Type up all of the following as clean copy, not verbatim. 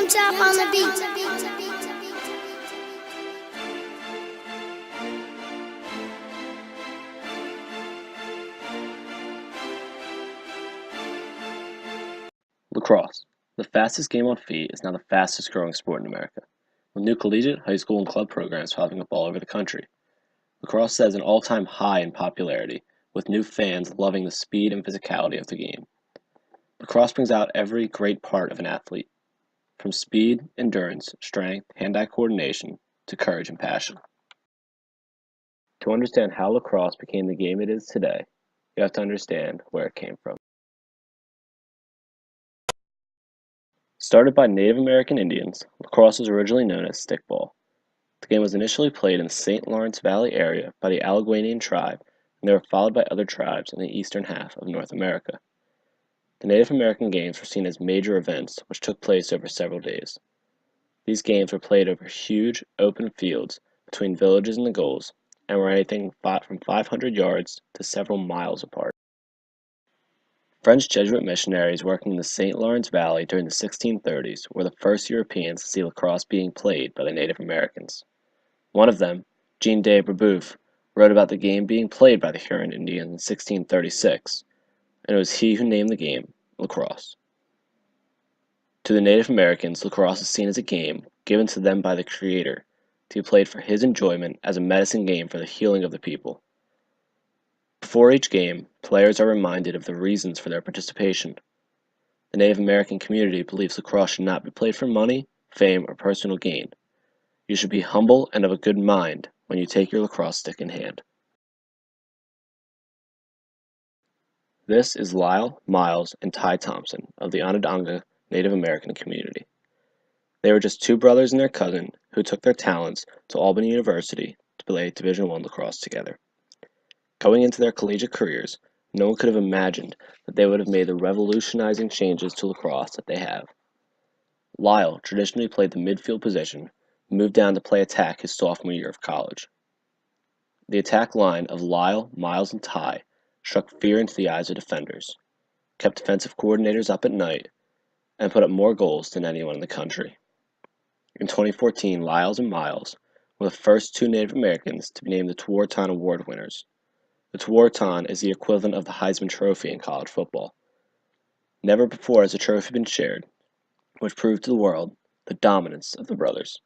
Top on the beat. Lacrosse, the fastest game on feet, is now the fastest growing sport in America, with new collegiate, high school, and club programs popping up all over the country. Lacrosse has an all-time high in popularity, with new fans loving the speed and physicality of the game. Lacrosse brings out every great part of an athlete, from speed, endurance, strength, hand-eye coordination, to courage and passion. To understand how lacrosse became the game it is today, you have to understand where it came from. Started by Native American Indians, lacrosse was originally known as stickball. The game was initially played in the St. Lawrence Valley area by the Alleghenian tribe, and they were followed by other tribes in the eastern half of North America. The Native American games were seen as major events which took place over several days. These games were played over huge, open fields between villages and the goals, and were anything from 500 yards to several miles apart. French Jesuit missionaries working in the St. Lawrence Valley during the 1630s were the first Europeans to see lacrosse being played by the Native Americans. One of them, Jean de Brebeuf, wrote about the game being played by the Huron Indians in 1636, and it was he who named the game lacrosse. To the Native Americans, lacrosse is seen as a game given to them by the Creator to be played for his enjoyment as a medicine game for the healing of the people. Before each game, players are reminded of the reasons for their participation. The Native American community believes lacrosse should not be played for money, fame, or personal gain. You should be humble and of a good mind when you take your lacrosse stick in hand. This is Lyle, Miles, and Ty Thompson of the Onondaga Native American community. They were just two brothers and their cousin who took their talents to Albany University to play Division I lacrosse together. Going into their collegiate careers, no one could have imagined that they would have made the revolutionizing changes to lacrosse that they have. Lyle traditionally played the midfield position, moved down to play attack his sophomore year of college. The attack line of Lyle, Miles, and Ty struck fear into the eyes of defenders, kept defensive coordinators up at night, and put up more goals than anyone in the country. In 2014, Lyles and Miles were the first two Native Americans to be named the Tewaaraton Award winners. The Tewaaraton is the equivalent of the Heisman Trophy in college football. Never before has a trophy been shared, which proved to the world the dominance of the brothers.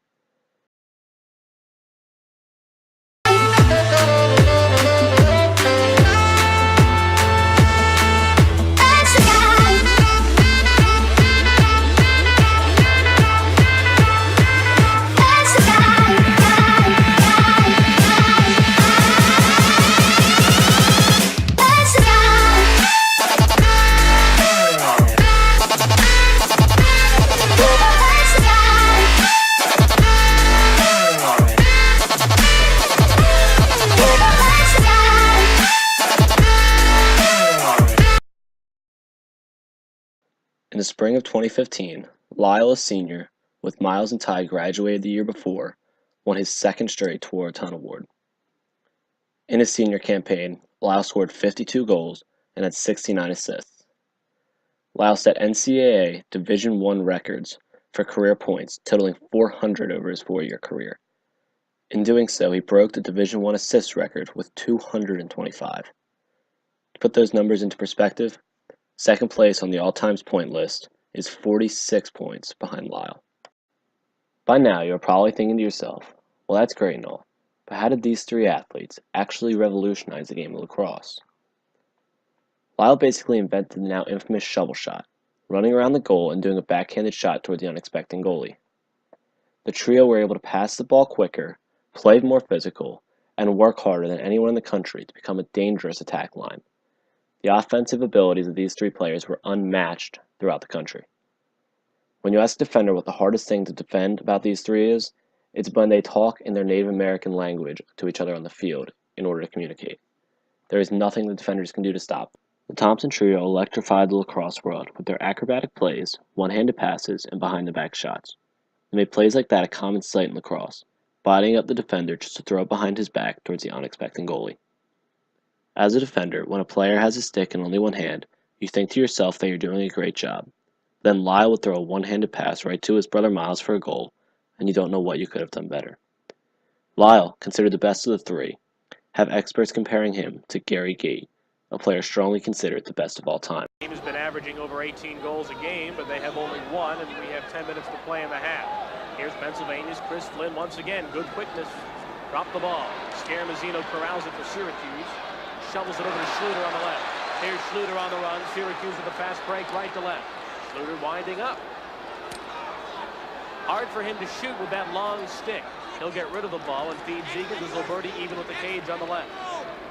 In the spring of 2015, Lyle, a senior, with Miles and Ty graduated the year before, won his second straight Tewaaraton Award. In his senior campaign, Lyle scored 52 goals and had 69 assists. Lyle set NCAA Division I records for career points, totaling 400 over his four-year career. In doing so, he broke the Division I assist record with 225. To put those numbers into perspective, second place on the all-times point list is 46 points behind Lyle. By now, you're probably thinking to yourself, well, that's great and all, but how did these three athletes actually revolutionize the game of lacrosse? Lyle basically invented the now infamous shovel shot, running around the goal and doing a backhanded shot toward the unexpected goalie. The trio were able to pass the ball quicker, play more physical, and work harder than anyone in the country to become a dangerous attack line. The offensive abilities of these three players were unmatched throughout the country. When you ask a defender what the hardest thing to defend about these three is, it's when they talk in their Native American language to each other on the field in order to communicate. There is nothing the defenders can do to stop them. The Thompson trio electrified the lacrosse world with their acrobatic plays, one-handed passes, and behind-the-back shots. They made plays like that a common sight in lacrosse, bodying up the defender just to throw it behind his back towards the unexpected goalie. As a defender, when a player has a stick in only one hand, you think to yourself that you're doing a great job. Then Lyle would throw a one-handed pass right to his brother Miles for a goal, and you don't know what you could have done better. Lyle, considered the best of the three, have experts comparing him to Gary Gait, a player strongly considered the best of all time. The team has been averaging over 18 goals a game, but they have only one, and we have 10 minutes to play in the half. Here's Pennsylvania's Chris Flynn once again. Good quickness. Drop the ball. Scaramazino corrals it for Syracuse. Shovels it over to Schluter on the left. Here's Schluter on the run. Syracuse with a fast break right to left. Schluter winding up. Hard for him to shoot with that long stick. He'll get rid of the ball and feed Zegers as Alberti even with the cage on the left.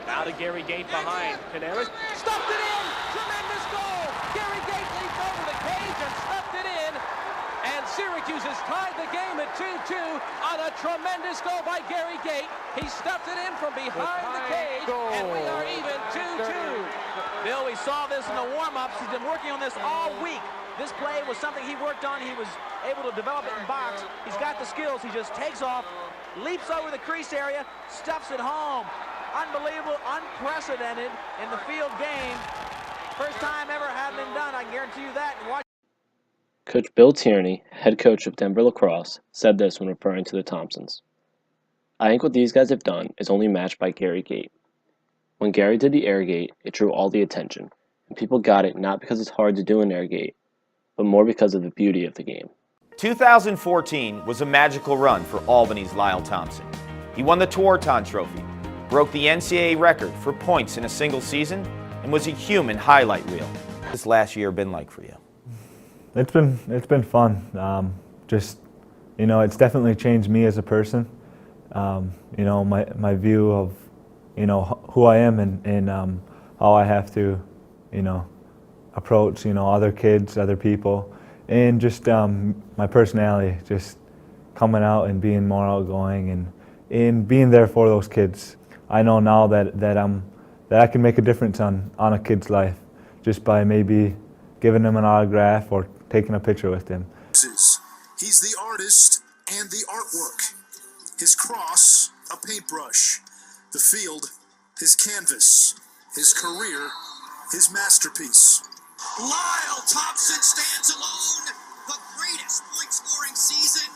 Now to Gary Gait behind. Canaris stuffed it in. Tremendous goal. Gary Gait leaped over the cage and stuffed it in. And Syracuse has tied the game at 2-2 on a tremendous goal by Gary Gait. He stuffed it in from behind the cage, and we are even 2-2. Bill, we saw this in the warm-ups. He's been working on this all week. This play was something he worked on. He was able to develop it in box. He's got the skills. He just takes off, leaps over the crease area, stuffs it home. Unbelievable, unprecedented in the field game. First time ever had been done, I guarantee you that. Coach Bill Tierney, head coach of Denver Lacrosse, said this when referring to the Thompsons. I think what these guys have done is only matched by Gary Gait. When Gary did the air gate, it drew all the attention, and people got it not because it's hard to do an air gate, but more because of the beauty of the game. 2014 was a magical run for Albany's Lyle Thompson. He won the Tewaaraton Trophy, broke the NCAA record for points in a single season, and was a human highlight reel. What's this last year been like for you? It's been fun. It's definitely changed me as a person. My view of, who I am and how I have to, approach, other kids, other people, and just my personality, just coming out and being more outgoing and being there for those kids. I know now that I can make a difference on a kid's life just by maybe giving them an autograph or taking a picture with them. He's the artist and the artwork. His cross, a paintbrush. The field, his canvas. His career, his masterpiece. Lyle Thompson stands alone. The greatest point-scoring season